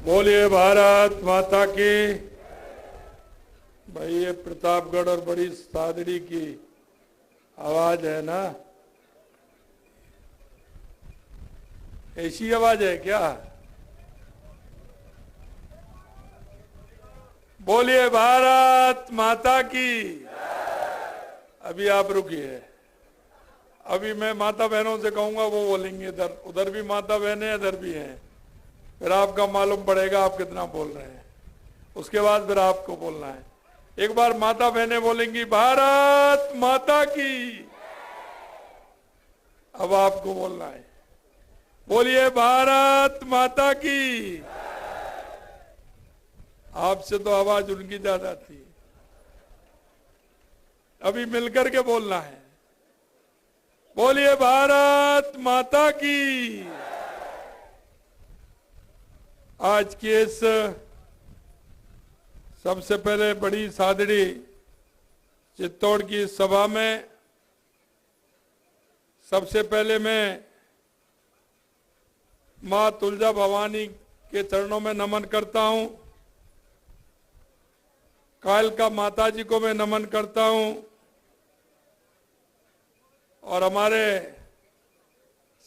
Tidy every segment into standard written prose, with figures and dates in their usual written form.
बोलिए भारत माता की। भाई ये प्रतापगढ़ और बड़ी सादड़ी की आवाज है ना, ऐसी आवाज है क्या? बोलिए भारत माता की। अभी आप रुकिए, अभी मैं माता बहनों से कहूंगा, वो बोलेंगे इधर, उधर भी माता बहनें इधर भी हैं, फिर आपका मालूम पड़ेगा आप कितना बोल रहे हैं। उसके बाद फिर आपको बोलना है। एक बार माता बहनें बोलेंगी भारत माता की, अब आपको बोलना है बोलिए भारत माता की। आपसे तो आवाज उनकी ज्यादा थी, अभी मिलकर के बोलना है बोलिए भारत माता की। आज की इस सबसे पहले बड़ी सादड़ी चित्तौड़ की सभा में सबसे पहले मैं मां तुलजा भवानी के चरणों में नमन करता हूं, कालका माता जी को मैं नमन करता हूं और हमारे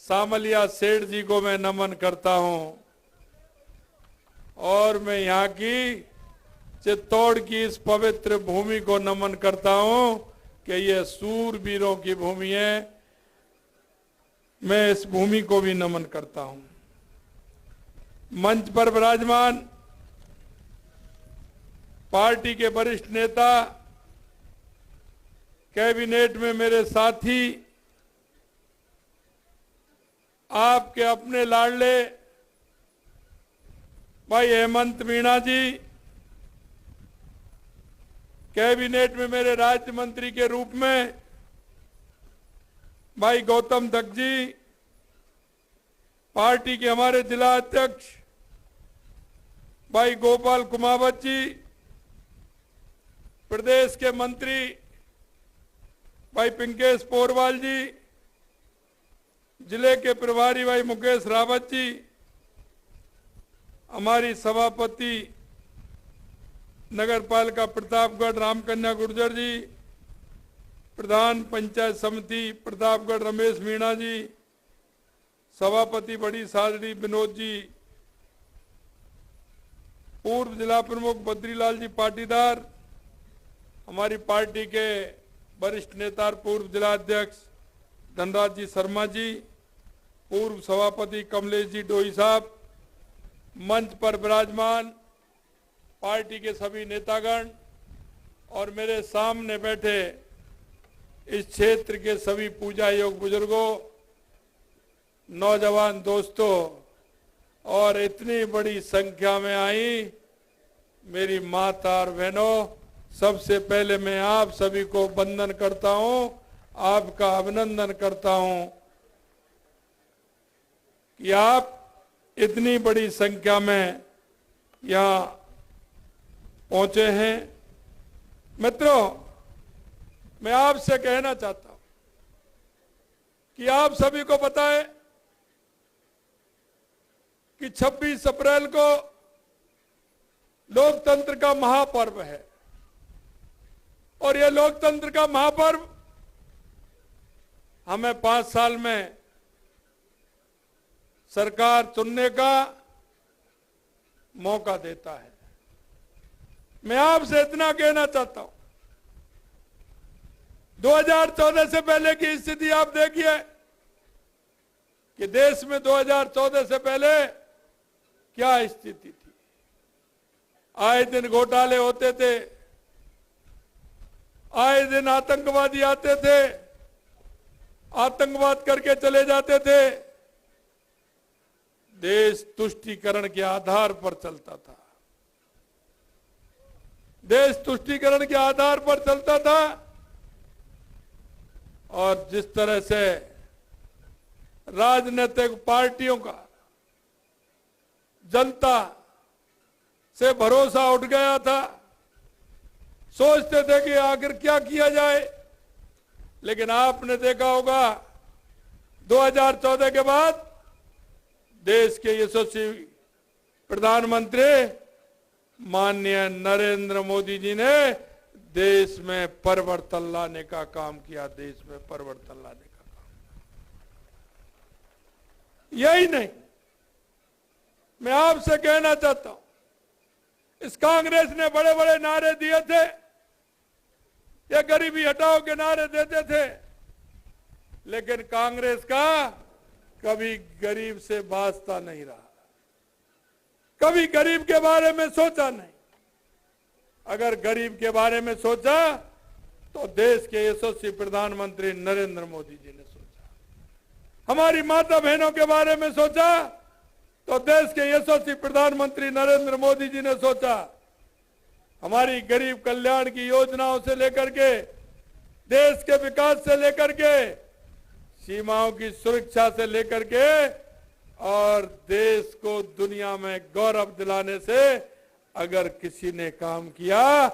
सामलिया सेठ जी को मैं नमन करता हूं और मैं यहाँ की चित्तौड़ की इस पवित्र भूमि को नमन करता हूं कि ये सूरवीरों की भूमि है। मैं इस भूमि को भी नमन करता हूं। मंच पर विराजमान पार्टी के वरिष्ठ नेता, कैबिनेट में मेरे साथी, आपके अपने लाडले भाई हेमंत मीणा जी, कैबिनेट में मेरे राज्य मंत्री के रूप में भाई गौतम दत्त जी, पार्टी के हमारे जिला अध्यक्ष भाई गोपाल कुमावत जी, प्रदेश के मंत्री भाई पिंकेश पोरवाल जी, जिले के प्रभारी भाई मुकेश रावत जी, हमारी सभापति नगर पालिका प्रतापगढ़ रामकन्या गुर्जर जी, प्रधान पंचायत समिति प्रतापगढ़ रमेश मीणा जी, सभापति बड़ी सादड़ी विनोद जी, पूर्व जिला प्रमुख बद्रीलाल जी पाटीदार, हमारी पार्टी के वरिष्ठ नेता पूर्व जिला अध्यक्ष धनराज जी शर्मा जी, पूर्व सभापति कमलेश जी डोई साहब, मंच पर विराजमान पार्टी के सभी नेतागण और मेरे सामने बैठे इस क्षेत्र के सभी पूजा योग बुजुर्गों, नौजवान दोस्तों और इतनी बड़ी संख्या में आई मेरी माता और बहनों, सबसे पहले मैं आप सभी को वंदन करता हूं, आपका अभिनंदन करता हूं कि आप इतनी बड़ी संख्या में यहां पहुंचे हैं। मित्रों, मैं आपसे कहना चाहता हूं कि आप सभी को पता है कि 26 अप्रैल को लोकतंत्र का महापर्व है और यह लोकतंत्र का महापर्व हमें 5 साल में सरकार चुनने का मौका देता है। मैं आपसे इतना कहना चाहता हूं, 2014 से पहले की स्थिति आप देखिए कि देश में 2014 से पहले क्या स्थिति थी। आए दिन घोटाले होते थे, आए दिन आतंकवादी आते थे, आतंकवाद करके चले जाते थे। देश तुष्टीकरण के आधार पर चलता था, देश तुष्टीकरण के आधार पर चलता था और जिस तरह से राजनीतिक पार्टियों का जनता से भरोसा उठ गया था, सोचते थे कि आखिर क्या किया जाए। लेकिन आपने देखा होगा 2014 के बाद देश के यशस्वी प्रधानमंत्री माननीय नरेंद्र मोदी जी ने देश में परिवर्तन लाने का काम किया, देश में परिवर्तन लाने का काम। यही नहीं, मैं आपसे कहना चाहता हूं, इस कांग्रेस ने बड़े बड़े नारे दिए थे, ये गरीबी हटाओ के नारे देते थे, लेकिन कांग्रेस का कभी गरीब से वास्ता नहीं रहा, कभी गरीब के बारे में सोचा नहीं। अगर गरीब के बारे में सोचा तो देश के यशस्वी प्रधानमंत्री नरेंद्र मोदी जी ने सोचा, हमारी माता बहनों के बारे में सोचा तो देश के यशस्वी प्रधानमंत्री नरेंद्र मोदी जी ने सोचा, हमारी गरीब कल्याण की योजनाओं से लेकर के, देश के विकास से लेकर के, सीमाओं की सुरक्षा से लेकर के और देश को दुनिया में गौरव दिलाने से अगर किसी ने काम किया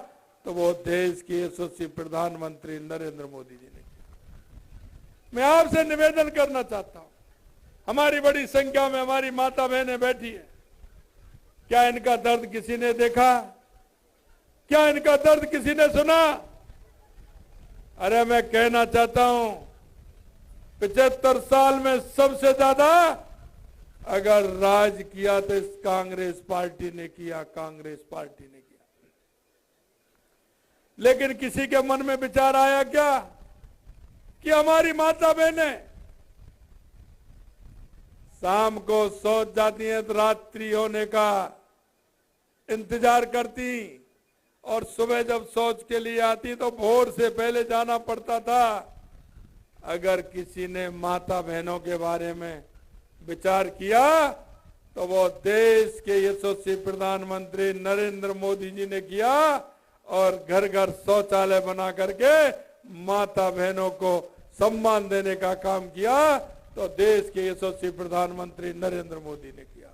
तो वो देश के यशस्वी प्रधानमंत्री नरेंद्र मोदी जी ने किया। मैं आपसे निवेदन करना चाहता हूं, हमारी बड़ी संख्या में हमारी माता बहनें बैठी है, क्या इनका दर्द किसी ने देखा? क्या इनका दर्द किसी ने सुना? अरे मैं कहना चाहता हूं, 75 साल में सबसे ज्यादा अगर राज किया तो इस कांग्रेस पार्टी ने किया, कांग्रेस पार्टी ने किया। लेकिन किसी के मन में विचार आया क्या कि हमारी माता बहनें शाम को सोच जाती हैं तो रात्रि होने का इंतजार करती, और सुबह जब शौच के लिए आती तो भोर से पहले जाना पड़ता था। अगर किसी ने माता बहनों के बारे में विचार किया तो वो देश के यशस्वी प्रधानमंत्री नरेंद्र मोदी जी ने किया, और घर घर शौचालय बना करके माता बहनों को सम्मान देने का काम किया तो देश के यशस्वी प्रधानमंत्री नरेंद्र मोदी ने किया।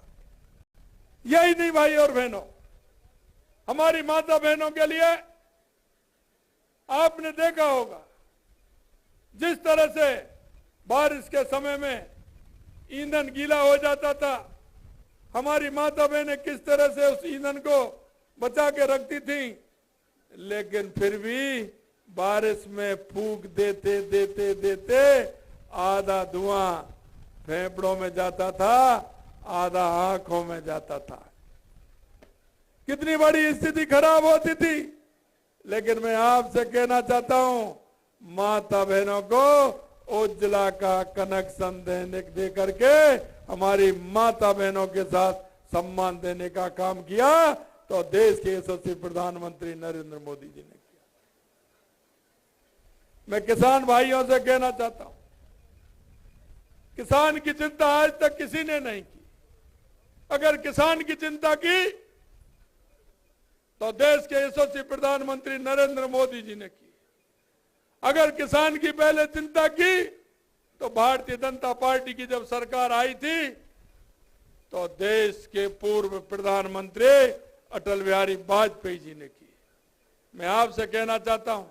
यही नहीं भाई और बहनों, हमारी माता बहनों के लिए आपने देखा होगा जिस तरह से बारिश के समय में ईंधन गीला हो जाता था, हमारी माता बहनें किस तरह से उस ईंधन को बचा के रखती थी, लेकिन फिर भी बारिश में फूंक देते देते देते आधा धुआं फेफड़ों में जाता था, आधा आंखों में जाता था। कितनी बड़ी स्थिति खराब होती थी। लेकिन मैं आपसे कहना चाहता हूं, माता बहनों को उज्ज्वला का कनेक्शन दे करके हमारी माता बहनों के साथ सम्मान देने का काम किया तो देश के यशस्वी प्रधानमंत्री नरेंद्र मोदी जी ने किया। मैं किसान भाइयों से कहना चाहता हूं, किसान की चिंता आज तक किसी ने नहीं की। अगर किसान की चिंता की तो देश के यशस्वी प्रधानमंत्री नरेंद्र मोदी जी ने की। अगर किसान की पहले चिंता की तो भारतीय जनता पार्टी की जब सरकार आई थी तो देश के पूर्व प्रधानमंत्री अटल बिहारी वाजपेयी जी ने की। मैं आपसे कहना चाहता हूं,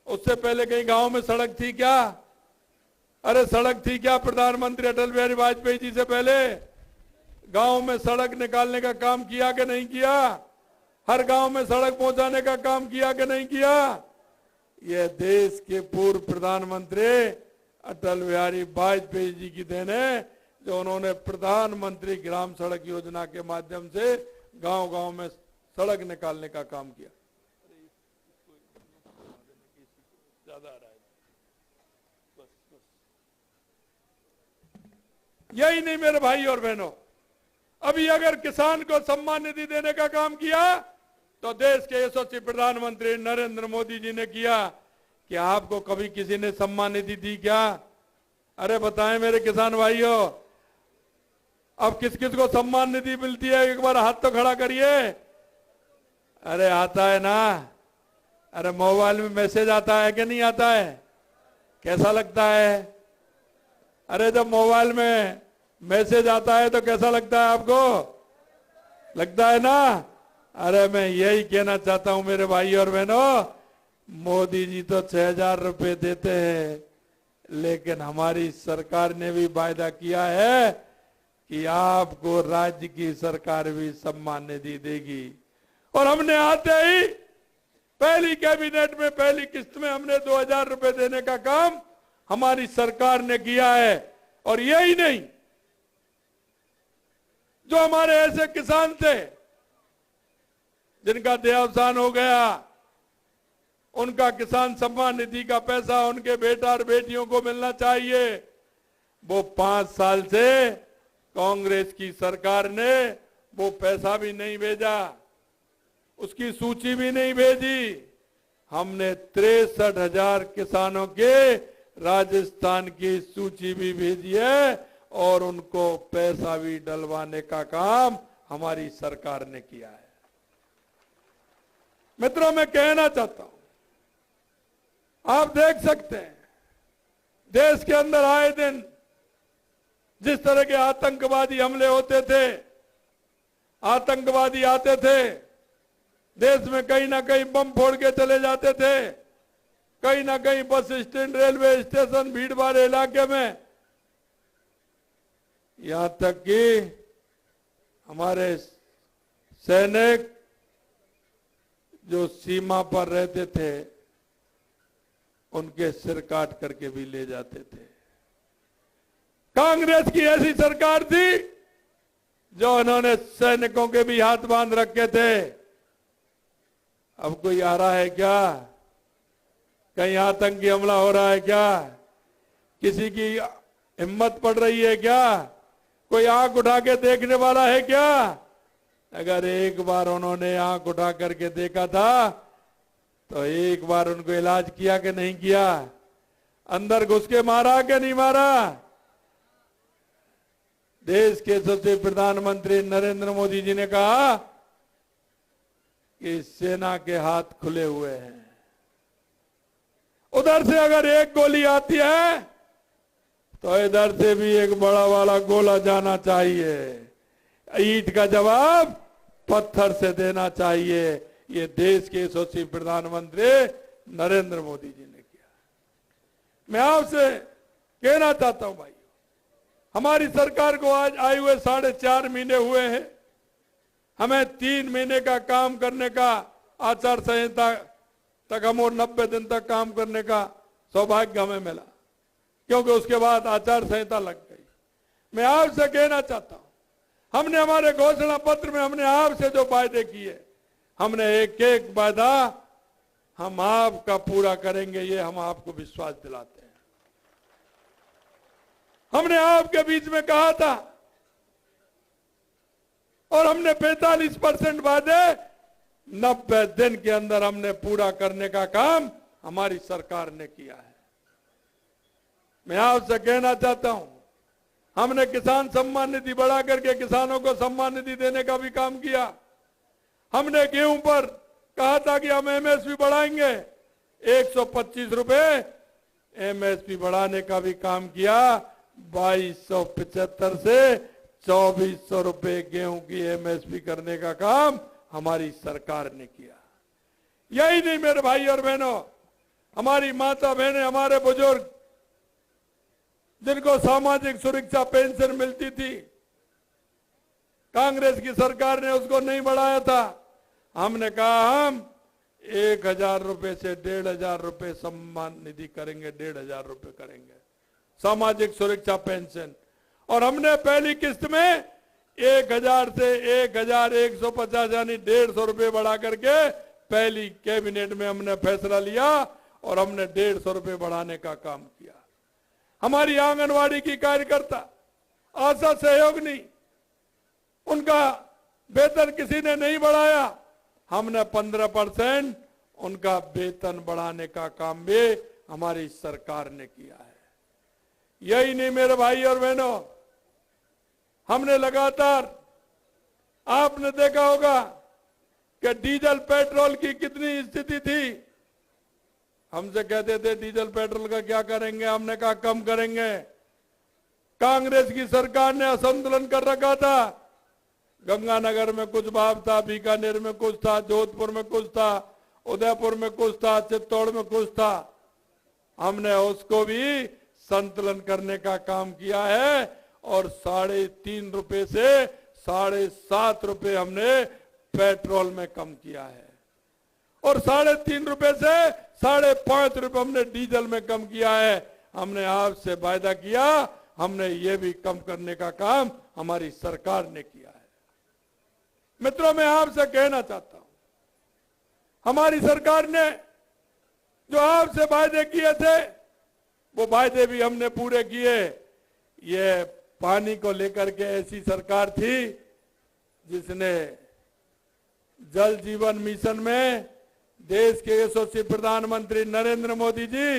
उससे पहले कहीं गांव में सड़क थी क्या? अरे सड़क थी क्या प्रधानमंत्री अटल बिहारी वाजपेयी जी से पहले? गांव में सड़क निकालने का काम किया कि नहीं किया? हर गांव में सड़क पहुंचाने का काम किया कि नहीं किया? यह देश के पूर्व प्रधानमंत्री अटल बिहारी वाजपेयी जी की देन है, जो उन्होंने प्रधानमंत्री ग्राम सड़क योजना के माध्यम से गांव-गांव में सड़क निकालने का काम किया। यही नहीं मेरे भाई और बहनों, अभी अगर किसान को सम्मान निधि देने का काम किया तो देश के यशस्वी प्रधानमंत्री नरेंद्र मोदी जी ने किया। कि आपको कभी किसी ने सम्मान निधि दी क्या? अरे बताएं मेरे किसान भाइयों, अब किस किस को सम्मान निधि मिलती है? एक बार हाथ तो खड़ा करिए। अरे आता है ना? अरे मोबाइल में मैसेज आता है कि नहीं आता है? कैसा लगता है? अरे जब मोबाइल में मैसेज आता है तो कैसा लगता है आपको? लगता है ना? अरे मैं यही कहना चाहता हूं मेरे भाई और बहनों, मोदी जी तो 6,000 रुपए देते हैं, लेकिन हमारी सरकार ने भी वायदा किया है कि आपको राज्य की सरकार भी सम्मान निधि देगी। और हमने आते ही पहली कैबिनेट में पहली किस्त में हमने 2000 रुपए देने का काम हमारी सरकार ने किया है। और यही नहीं, जो हमारे ऐसे किसान थे जिनका देहावसान हो गया, उनका किसान सम्मान निधि का पैसा उनके बेटा और बेटियों को मिलना चाहिए। वो 5 साल से कांग्रेस की सरकार ने वो पैसा भी नहीं भेजा, उसकी सूची भी नहीं भेजी। हमने 63,000 किसानों के राजस्थान की सूची भी भेजी है और उनको पैसा भी डलवाने का काम हमारी सरकार ने किया है। मित्रों, मैं कहना चाहता हूं, आप देख सकते हैं देश के अंदर आए दिन जिस तरह के आतंकवादी हमले होते थे, आतंकवादी आते थे, देश में कहीं ना कहीं बम फोड़ के चले जाते थे, कहीं ना कहीं बस स्टैंड, रेलवे स्टेशन, भीड़ भाड़ इलाके में, यहां तक कि हमारे सैनिक जो सीमा पर रहते थे उनके सिर काट करके भी ले जाते थे। कांग्रेस की ऐसी सरकार थी जो उन्होंने सैनिकों के भी हाथ बांध रखे थे। अब कोई आ रहा है क्या? कहीं आतंकी हमला हो रहा है क्या? किसी की हिम्मत पड़ रही है क्या? कोई आंख उठा के देखने वाला है क्या? अगर एक बार उन्होंने आंख उठा करके देखा था तो एक बार उनको इलाज किया कि नहीं किया? अंदर घुस के मारा कि नहीं मारा? देश के सबसे प्रधानमंत्री नरेंद्र मोदी जी ने कहा कि सेना के हाथ खुले हुए हैं। उधर से अगर एक गोली आती है तो इधर से भी एक बड़ा वाला गोला जाना चाहिए। ईंट का जवाब पत्थर से देना चाहिए। ये देश के यशस्वी प्रधानमंत्री नरेंद्र मोदी जी ने किया। मैं आपसे कहना चाहता हूं भाई, हमारी सरकार को आज आए हुए 4.5 महीने हुए हैं। हमें 3 महीने का काम करने का, आचार संहिता तक हम और 90 दिन तक काम करने का सौभाग्य हमें मिला, क्योंकि उसके बाद आचार संहिता लग गई। मैं आपसे कहना चाहता हूं, हमने हमारे घोषणा पत्र में हमने आपसे जो वायदे किए, हमने एक एक वादा हम आपका पूरा करेंगे, ये हम आपको विश्वास दिलाते हैं। हमने आपके बीच में कहा था और हमने 45% वादे 90 दिन के अंदर हमने पूरा करने का काम हमारी सरकार ने किया है। मैं आपसे कहना चाहता हूं, हमने किसान सम्मान निधि बढ़ा करके किसानों को सम्मान निधि देने का भी काम किया। हमने गेहूं पर कहा था कि हम एमएसपी बढ़ाएंगे, 125 रुपए एमएसपी बढ़ाने का भी काम किया। 2275 से 2400 रुपए गेहूं की एमएसपी करने का काम हमारी सरकार ने किया। यही नहीं मेरे भाई और बहनों, हमारी माता बहनें, हमारे बुजुर्ग जिनको सामाजिक सुरक्षा पेंशन मिलती थी, कांग्रेस की सरकार ने उसको नहीं बढ़ाया था। हमने कहा हम 1000 रुपए से 1500 रुपए सम्मान निधि करेंगे, 1500 रुपए करेंगे सामाजिक सुरक्षा पेंशन। और हमने पहली किस्त में 1000 से 1150 यानी 150 रुपए बढ़ा करके पहली कैबिनेट में हमने फैसला लिया और हमने 150 रुपए बढ़ाने का काम किया। हमारी आंगनवाड़ी की कार्यकर्ता, आशा सहयोगिनी, उनका वेतन किसी ने नहीं बढ़ाया। हमने 15% उनका वेतन बढ़ाने का काम भी हमारी सरकार ने किया है। यही नहीं मेरे भाई और बहनों, हमने लगातार, आपने देखा होगा कि डीजल पेट्रोल की कितनी स्थिति थी। हमसे कहते थे डीजल पेट्रोल का क्या करेंगे, हमने कहा कम करेंगे। कांग्रेस की सरकार ने असंतुलन कर रखा था। गंगानगर में कुछ भाव था, बीकानेर में कुछ था, जोधपुर में कुछ था, उदयपुर में कुछ था, चित्तौड़ में कुछ था। हमने उसको भी संतुलन करने का काम किया है और 3.5 रुपए से 7.5 रुपए हमने पेट्रोल में कम किया है और 3.5 रुपए से 5.5 रुपए हमने डीजल में कम किया है। हमने आपसे वायदा किया, हमने ये भी कम करने का काम हमारी सरकार ने किया है। मित्रों, मैं आपसे कहना चाहता हूं, हमारी सरकार ने जो आपसे वायदे किए थे वो वायदे भी हमने पूरे किए। ये पानी को लेकर के ऐसी सरकार थी जिसने जल जीवन मिशन में देश के यशस्वी प्रधानमंत्री नरेंद्र मोदी जी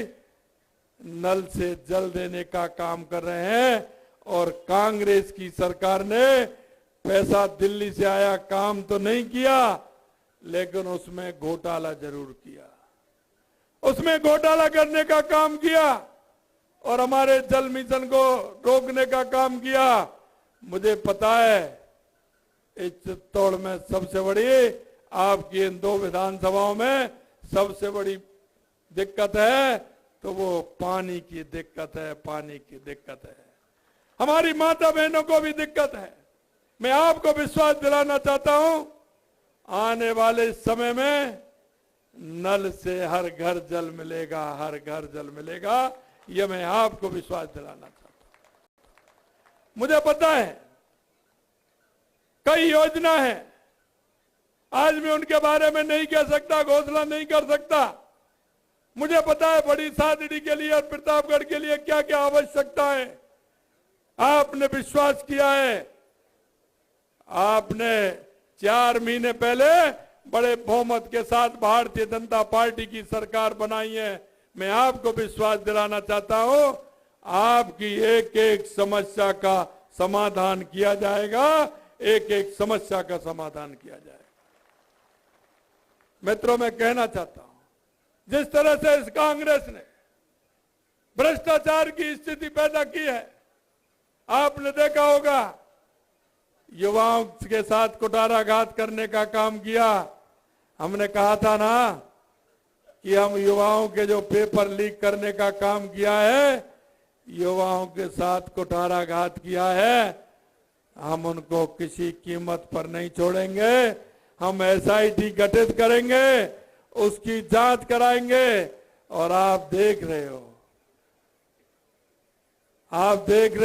नल से जल देने का काम कर रहे हैं और कांग्रेस की सरकार ने पैसा दिल्ली से आया, काम तो नहीं किया, लेकिन उसमें घोटाला जरूर किया, उसमें घोटाला करने का काम किया और हमारे जल मिशन को रोकने का काम किया। मुझे पता है इस चित्तौड़ में सबसे बड़ी, आपकी इन 2 विधानसभाओं में सबसे बड़ी दिक्कत है तो वो पानी की दिक्कत है, पानी की दिक्कत है। हमारी माता बहनों को भी दिक्कत है। मैं आपको विश्वास दिलाना चाहता हूं, आने वाले समय में नल से हर घर जल मिलेगा, हर घर जल मिलेगा, यह मैं आपको विश्वास दिलाना चाहता हूं। मुझे पता है कई योजना है, आज मैं उनके बारे में नहीं कह सकता, घोषणा नहीं कर सकता। मुझे पता है बड़ी सादड़ी के लिए और प्रतापगढ़ के लिए क्या क्या आवश्यकता है। आपने विश्वास किया है, आपने 4 महीने पहले बड़े बहुमत के साथ भारतीय जनता पार्टी की सरकार बनाई है। मैं आपको विश्वास दिलाना चाहता हूं, आपकी एक एक समस्या का समाधान किया जाएगा, एक एक समस्या का समाधान किया जाएगा। मित्रों, मैं कहना चाहता हूं, जिस तरह से इस कांग्रेस ने भ्रष्टाचार की स्थिति पैदा की है, आपने देखा होगा युवाओं के साथ कुठाराघात करने का काम किया। हमने कहा था ना कि हम युवाओं के जो पेपर लीक करने का काम किया है, युवाओं के साथ कुठाराघात किया है, हम उनको किसी कीमत पर नहीं छोड़ेंगे। हम एसआईटी गठित करेंगे, उसकी जांच कराएंगे और आप देख रहे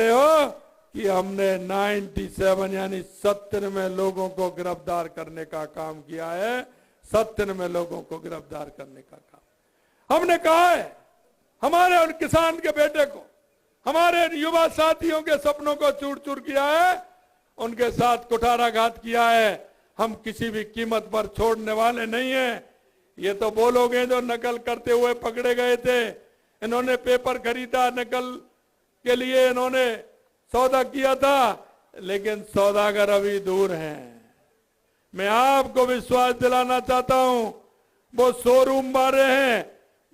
हो कि हमने 97 यानी 97 लोगों को गिरफ्तार करने का काम किया है, 97 लोगों को गिरफ्तार करने का काम हमने कहा है। हमारे उन किसान के बेटे को, हमारे युवा साथियों के सपनों को चूर चूर किया है, उनके साथ कुठाराघात किया है। हम किसी भी कीमत पर छोड़ने वाले नहीं हैं। ये तो वो लोग हैं जो नकल करते हुए पकड़े गए थे। इन्होंने पेपर खरीदा, नकल के लिए इन्होंने सौदा किया था, लेकिन सौदागर अभी दूर हैं। मैं आपको विश्वास दिलाना चाहता हूं, वो शोरूम वाले हैं,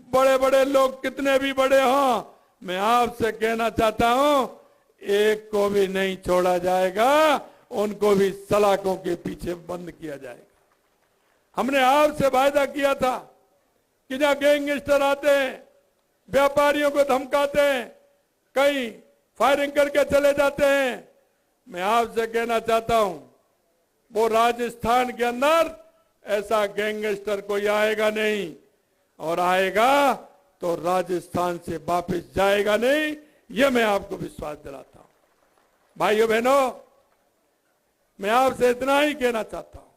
बड़े बड़े लोग कितने भी बड़े हों, मैं आपसे कहना चाहता हूं, एक को भी नहीं छोड़ा जाएगा, उनको भी सलाखों के पीछे बंद किया जाएगा। हमने आपसे वायदा किया था कि जहां गैंगस्टर आते हैं, व्यापारियों को धमकाते हैं, कहीं फायरिंग करके चले जाते हैं, मैं आपसे कहना चाहता हूं, वो राजस्थान के अंदर ऐसा गैंगस्टर कोई आएगा नहीं, और आएगा तो राजस्थान से वापस जाएगा नहीं, यह मैं आपको विश्वास दिलाता हूं। भाइयों बहनों, मैं आपसे इतना ही कहना चाहता हूं,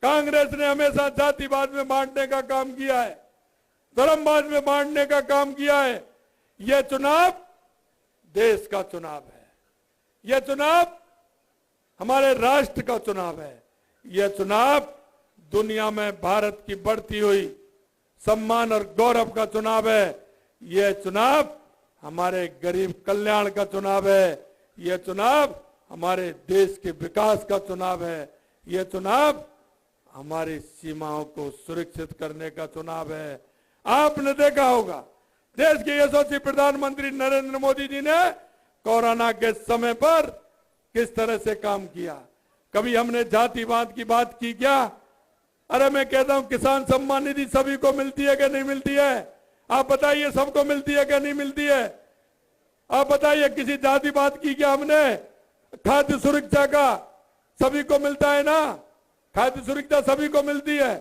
कांग्रेस ने हमेशा जातिवाद में बांटने का काम किया है, धर्मवाद में बांटने का काम किया है। यह चुनाव देश का चुनाव है, यह चुनाव हमारे राष्ट्र का चुनाव है, यह चुनाव दुनिया में भारत की बढ़ती हुई सम्मान और गौरव का चुनाव है, यह चुनाव हमारे गरीब कल्याण का चुनाव है, यह चुनाव हमारे देश के विकास का चुनाव है, यह चुनाव हमारी सीमाओं को सुरक्षित करने का चुनाव है। आपने देखा होगा देश के यशस्वी प्रधानमंत्री नरेंद्र मोदी जी ने कोरोना के समय पर किस तरह से काम किया। कभी हमने जातिवाद की बात की क्या? अरे मैं कहता हूं, किसान सम्मान निधि सभी को मिलती है कि नहीं मिलती है? आप बताइए, सबको मिलती है कि नहीं मिलती है? आप बताइए किसी जाति बात की क्या हमने? खाद्य सुरक्षा का सभी को मिलता है ना, खाद्य सुरक्षा सभी को मिलती है।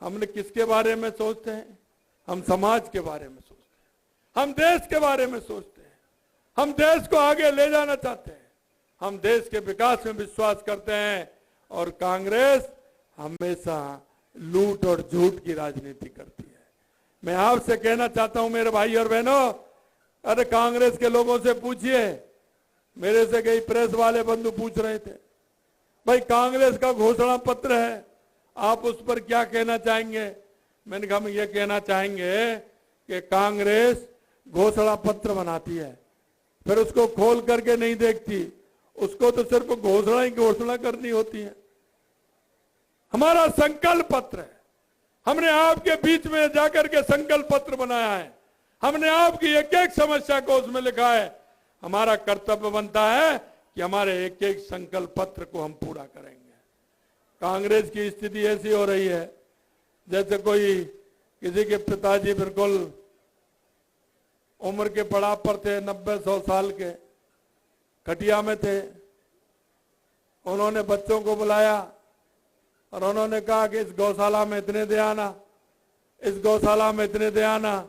हमने किसके बारे में सोचते हैं? हम समाज के बारे में सोचते हैं, हम देश के बारे में सोचते हैं, हम देश को आगे ले जाना चाहते हैं, हम देश के विकास में विश्वास करते हैं। और कांग्रेस हमेशा लूट और झूठ की राजनीति करती है। मैं आपसे कहना चाहता हूं मेरे भाई और बहनों, अरे कांग्रेस के लोगों से पूछिए, मेरे से कई प्रेस वाले बंधु पूछ रहे थे, भाई कांग्रेस का घोषणा पत्र है, आप उस पर क्या कहना चाहेंगे? मैंने कहा हम ये कहना चाहेंगे कि कांग्रेस घोषणा पत्र बनाती है, फिर उसको खोल करके नहीं देखती, उसको तो सिर्फ घोषणा ही घोषणा करनी होती है। हमारा संकल्प पत्र है, हमने आपके बीच में जाकर के संकल्प पत्र बनाया है, हमने आपकी एक एक समस्या को उसमें लिखा है। हमारा कर्तव्य बनता है कि हमारे एक एक संकल्प पत्र को हम पूरा करेंगे। कांग्रेस की स्थिति ऐसी हो रही है जैसे कोई किसी के पिताजी बिल्कुल उम्र के पड़ाव पर थे, 90-100 साल के, खटिया में थे। उन्होंने बच्चों को बुलाया और उन्होंने कहा कि इस गौशाला में इतने दे आना, इस गौशाला में इतने दे आना,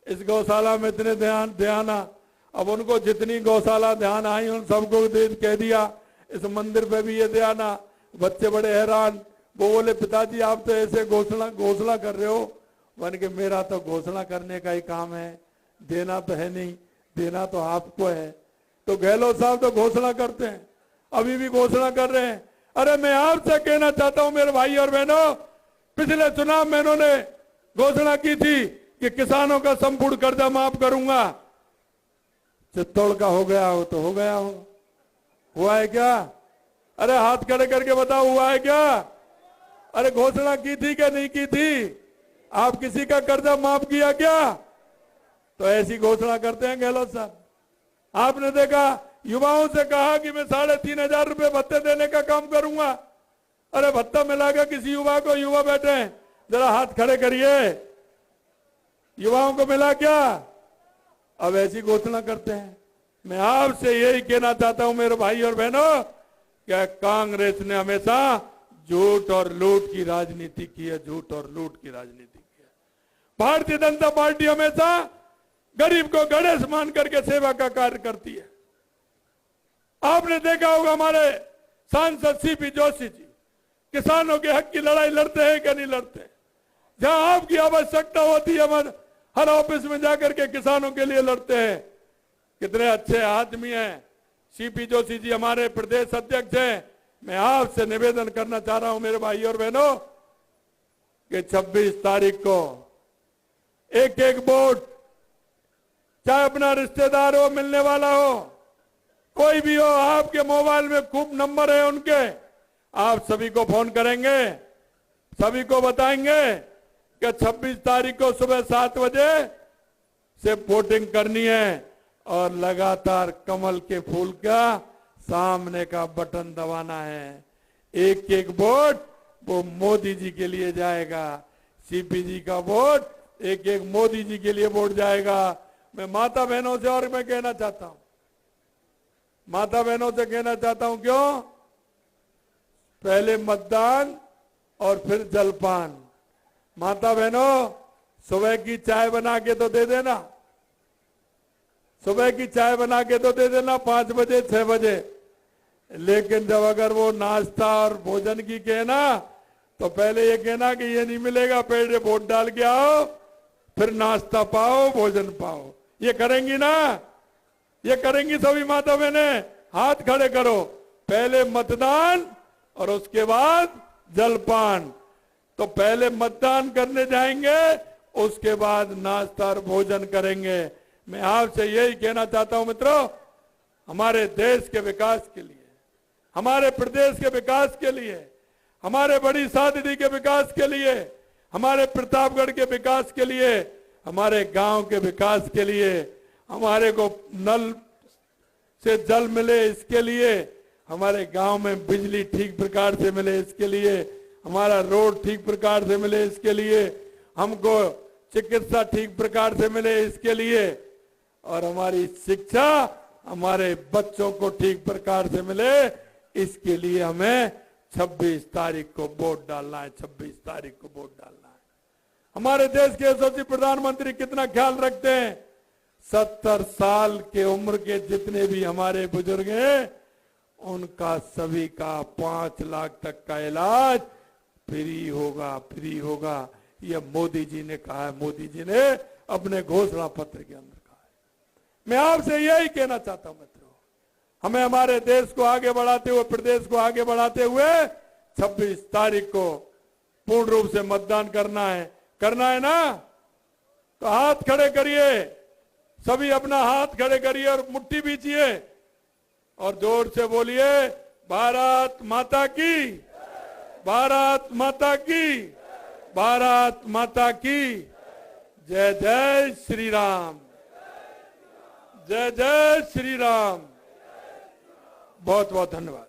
इस गौशाला में इतने दे आना। अब उनको जितनी गौशाला ध्यान आई उन सबको कह दिया इस मंदिर पे भी ये दे आना। बच्चे बड़े हैरान, वो बोले पिताजी आप तो ऐसे घोषणा कर रहे हो। मैंने कि मेरा तो घोषणा करने का ही काम है, देना तो है नहीं, देना तो आपको है। तो गहलोत साहब तो घोषणा करते हैं, अभी भी घोषणा कर रहे हैं। अरे मैं आपसे कहना चाहता हूं मेरे भाई और बहनों, पिछले चुनाव में इन्होंने घोषणा की थी कि किसानों का संपूर्ण कर्जा माफ करूंगा। चित्तौड़ का हो गया हो तो हो गया हो, हुआ है क्या? अरे हाथ खड़े करके बताओ, हुआ है क्या? अरे घोषणा की थी क्या नहीं की थी? आप किसी का कर्जा माफ किया क्या? तो ऐसी घोषणा करते हैं गहलोत साहब। आपने देखा युवाओं से कहा कि मैं 3,500 रुपए भत्ते देने का काम करूंगा। अरे भत्ता मिलाकर किसी युवा को, युवा बैठे हैं जरा हाथ खड़े करिए, युवाओं को मिला क्या? अब ऐसी घोषणा करते हैं। मैं आपसे यही कहना चाहता हूं मेरे भाई और बहनों, क्या कांग्रेस ने हमेशा झूठ और लूट की राजनीति की है, झूठ और लूट की राजनीति की है। भारतीय जनता पार्टी हमेशा गरीब को गणेश मान करके सेवा का कार्य करती है। आपने देखा होगा हमारे सांसद सीपी जोशी जी किसानों के हक की लड़ाई लड़ते हैं कि नहीं लड़ते? जहां आपकी आवश्यकता होती है हर ऑफिस में जाकर के किसानों के लिए लड़ते हैं। कितने अच्छे आदमी हैं सीपी जोशी जी, हमारे प्रदेश अध्यक्ष हैं। मैं आपसे निवेदन करना चाह रहा हूं मेरे भाई और बहनों कि 26 तारीख को एक एक वोट, चाहे अपना रिश्तेदार हो, मिलने वाला हो, कोई भी हो, आपके मोबाइल में खूब नंबर है उनके, आप सभी को फोन करेंगे, सभी को बताएंगे कि 26 तारीख को सुबह 7 बजे से वोटिंग करनी है और लगातार कमल के फूल का सामने का बटन दबाना है। एक एक वोट वो मोदी जी के लिए जाएगा, सीपी जी का वोट एक एक मोदी जी के लिए वोट जाएगा। मैं माता बहनों से और मैं कहना चाहता हूं, माता बहनों से कहना चाहता हूं, क्यों? पहले मतदान और फिर जलपान। माता बहनों सुबह की चाय बना के तो दे देना, सुबह की चाय बना के तो दे देना 5 बजे 6 बजे, लेकिन जब अगर वो नाश्ता और भोजन की कहना तो पहले ये कहना कि ये नहीं मिलेगा, पहले वोट डाल के आओ, फिर नाश्ता पाओ, भोजन पाओ। ये करेंगी ना? ये करेंगी सभी माता बहने? हाथ खड़े करो। पहले मतदान और उसके बाद जलपान। तो पहले मतदान करने जाएंगे, उसके बाद नाश्ता और भोजन करेंगे। मैं आपसे यही कहना चाहता हूं मित्रों, हमारे देश के विकास के लिए, हमारे प्रदेश के विकास के लिए, हमारे बड़ी सादड़ी के विकास के लिए, हमारे प्रतापगढ़ के विकास के लिए, हमारे गांव के विकास के लिए, हमारे को नल से जल मिले इसके लिए, हमारे गांव में बिजली ठीक प्रकार से मिले इसके लिए, हमारा रोड ठीक प्रकार से मिले इसके लिए, हमको चिकित्सा ठीक प्रकार से मिले इसके लिए, और हमारी शिक्षा हमारे बच्चों को ठीक प्रकार से मिले, इसके लिए हमें 26 तारीख को वोट डालना है। 26 तारीख को वोट डालना है। हमारे देश के यशस्वी प्रधानमंत्री कितना ख्याल रखते हैं। 70 साल के उम्र के जितने भी हमारे बुजुर्ग हैं, उनका सभी का 5 लाख तक का इलाज फ्री होगा, फ्री होगा। ये मोदी जी ने कहा है, मोदी जी ने अपने घोषणा पत्र के अंदर कहा है। मैं आपसे यही कहना चाहता हूं मित्रों, हमें हमारे देश को आगे बढ़ाते हुए, प्रदेश को आगे बढ़ाते हुए 26 तारीख को पूर्ण रूप से मतदान करना है ना। तो हाथ खड़े करिए, सभी अपना हाथ खड़े करिए और मुट्ठी बीचिए और जोर से बोलिए, भारत माता की, भारत माता की, भारत माता की जय। जय श्री राम, जय जय श्री राम। बहुत बहुत धन्यवाद।